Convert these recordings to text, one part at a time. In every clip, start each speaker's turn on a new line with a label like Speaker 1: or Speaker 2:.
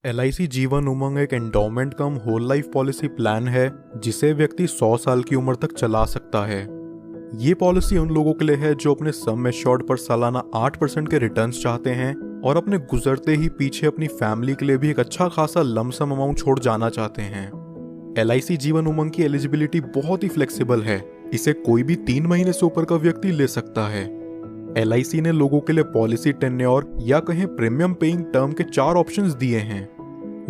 Speaker 1: LIC Jeevan Umang एक endowment कम whole life policy plan है जिसे व्यक्ति 100 साल की उम्र तक चला सकता है। ये पॉलिसी उन लोगों के लिए है जो अपने सम एश्योर्ड पर सालाना 8% के रिटर्न्स चाहते हैं और अपने गुजरते ही पीछे अपनी फैमिली के लिए भी एक अच्छा खासा लमसम अमाउंट छोड़ जाना चाहते हैं। LIC जीवन उमंग की एलिजिबिलिटी बहुत ही फ्लेक्सिबल है। इसे कोई भी 3 महीने से ऊपर का व्यक्ति ले सकता है। LIC ने लोगों के लिए पॉलिसी टेन्योर या कहें प्रीमियम पेइंग टर्म के 4 ऑप्शंस दिए हैं।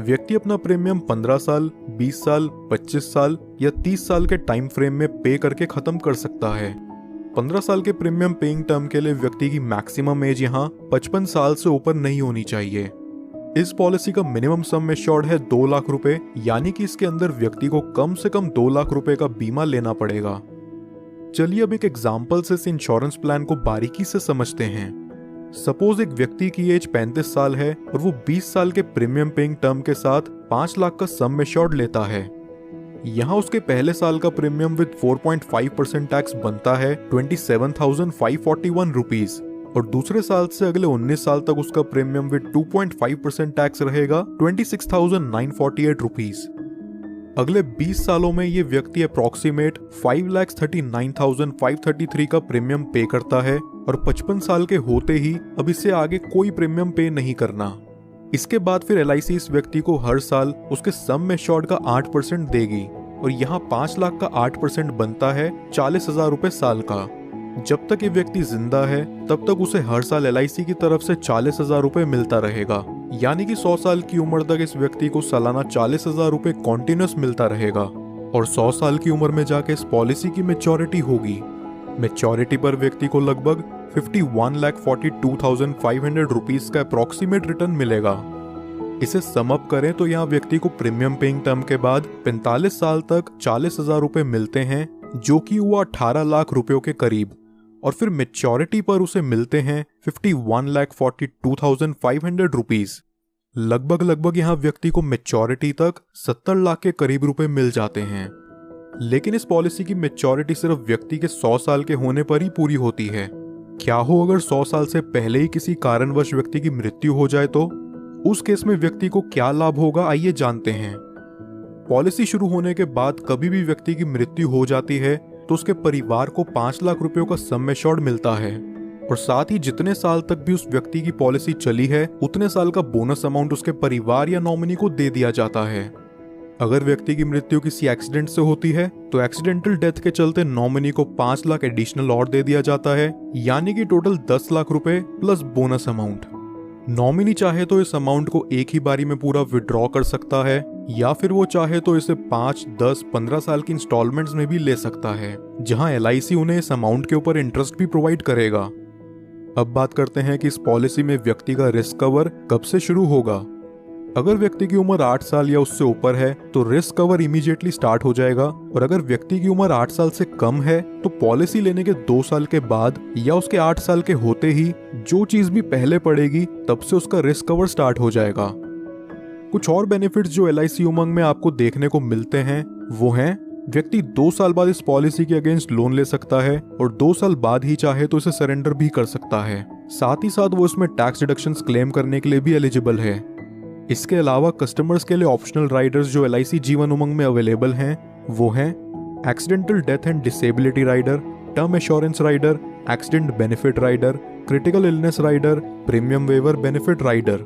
Speaker 1: व्यक्ति अपना प्रीमियम 15 साल, 20 साल, 25 साल या 30 साल के टाइम फ्रेम में पे करके खत्म कर सकता है। 15 साल के प्रीमियम पेइंग टर्म के लिए व्यक्ति की मैक्सिमम एज यहाँ 55 साल से ऊपर नहीं होनी चाहिए। इस पॉलिसी का मिनिमम सम एश्योर्ड है 2 लाख रुपए, यानी कि इसके अंदर व्यक्ति को कम से कम 2 लाख रुपए का बीमा लेना पड़ेगा। चलिए अब एक एग्जाम्पल से इस इंश्योरेंस प्लान को बारीकी से समझते हैं। सपोज एक व्यक्ति की एज 35 साल है और वो 20 साल के प्रीमियम पेइंग टर्म के साथ 5 लाख का सम एश्योर्ड लेता है। यहाँ उसके पहले साल का प्रीमियम विद 4.5% टैक्स बनता है 27,541 रुपीज और दूसरे साल से अगले 19 साल तक उसका प्रीमियम विद 2.5% टैक्स रहेगा 26,948 रुपीज। अगले 20 सालों में ये व्यक्ति अप्रॉक्सीमेट 5,39,533 का प्रीमियम पे करता है और 55 साल के होते ही अब इससे आगे कोई प्रीमियम पे नहीं करना। इसके बाद फिर LIC इस व्यक्ति को हर साल उसके सम एश्योर्ड का 8% देगी और यहाँ 5 लाख का 8% बनता है 40,000 रुपए साल का। जब तक ये व्यक्ति जिंदा है तब तक उसे हर साल LIC की तरफ से 40,000 रुपए मिलता रहेगा, यानी कि 100 साल की उम्र तक इस व्यक्ति को सालाना 40,000 रुपए कॉन्टिन्यूस मिलता रहेगा और 100 साल की उम्र में जाके इस पॉलिसी की मैच्योरिटी होगी। मैच्योरिटी पर व्यक्ति को लगभग 51,42,500 रुपीज का अप्रॉक्सीमेट रिटर्न मिलेगा। इसे सम अप करें तो यहाँ व्यक्ति को प्रीमियम पेइंग टर्म के बाद 45 साल तक 40,000 रुपए मिलते हैं, जो कि हुआ 18 लाख रुपयों के करीब, और फिर मैच्योरिटी पर उसे मिलते हैं 51,42,500 रुपीज। लगभग यहाँ व्यक्ति को मैच्योरिटी तक 70 लाख के करीब रुपए मिल जाते हैं। लेकिन इस पॉलिसी की मैच्योरिटी सिर्फ व्यक्ति के 100 साल के होने पर ही पूरी होती है। क्या हो अगर 100 साल से पहले ही किसी कारणवश व्यक्ति की मृत्यु हो जाए तो उस केस में व्यक्ति को क्या लाभ होगा, आइए जानते हैं। पॉलिसी शुरू होने के बाद कभी भी व्यक्ति की मृत्यु हो जाती है तो उसके परिवार को 5 लाख रुपयों का सम एश्योर्ड मिलता है और साथ ही जितने साल तक भी उस व्यक्ति की पॉलिसी चली है उतने साल का बोनस अमाउंट उसके परिवार या नॉमिनी को दे दिया जाता है। अगर व्यक्ति की मृत्यु किसी एक्सीडेंट से होती है तो एक्सीडेंटल डेथ के चलते नॉमिनी को 5 लाख एडिशनल और दे दिया जाता है, यानी कि टोटल 10 लाख रुपए प्लस बोनस अमाउंट। नॉमिनी चाहे तो इस अमाउंट को एक ही बारी में पूरा विड्रॉ कर सकता है या फिर वो चाहे तो इसे 5, 10, 15 साल की इंस्टॉलमेंट्स में भी ले सकता है, जहां LIC उन्हें इस अमाउंट के ऊपर इंटरेस्ट भी प्रोवाइड करेगा। अब बात करते हैं कि इस पॉलिसी में व्यक्ति का रिस्क कवर कब से शुरू होगा। अगर व्यक्ति की उम्र 8 साल या उससे ऊपर है तो रिस्क कवर इमीडिएटली स्टार्ट हो जाएगा, और अगर व्यक्ति की उम्र 8 साल से कम है तो पॉलिसी लेने के 2 साल के बाद या उसके 8 साल के होते ही जो चीज भी पहले पड़ेगी तब से उसका रिस्क कवर स्टार्ट हो जाएगा। कुछ और बेनिफिट्स जो LIC उमंग में आपको देखने को मिलते हैं वो हैं, व्यक्ति 2 साल बाद इस पॉलिसी के अगेंस्ट लोन ले सकता है और 2 साल बाद ही चाहे तो इसे सरेंडर भी कर सकता है। साथ ही साथ वो इसमें टैक्स डिडक्शंस क्लेम करने के लिए भी एलिजिबल है। इसके अलावा कस्टमर्स के लिए ऑप्शनल राइडर्स जो LIC जीवन उमंग में अवेलेबल हैं वो हैं accidental death and disability rider, term assurance rider, accident benefit rider, critical illness rider, premium waiver benefit rider.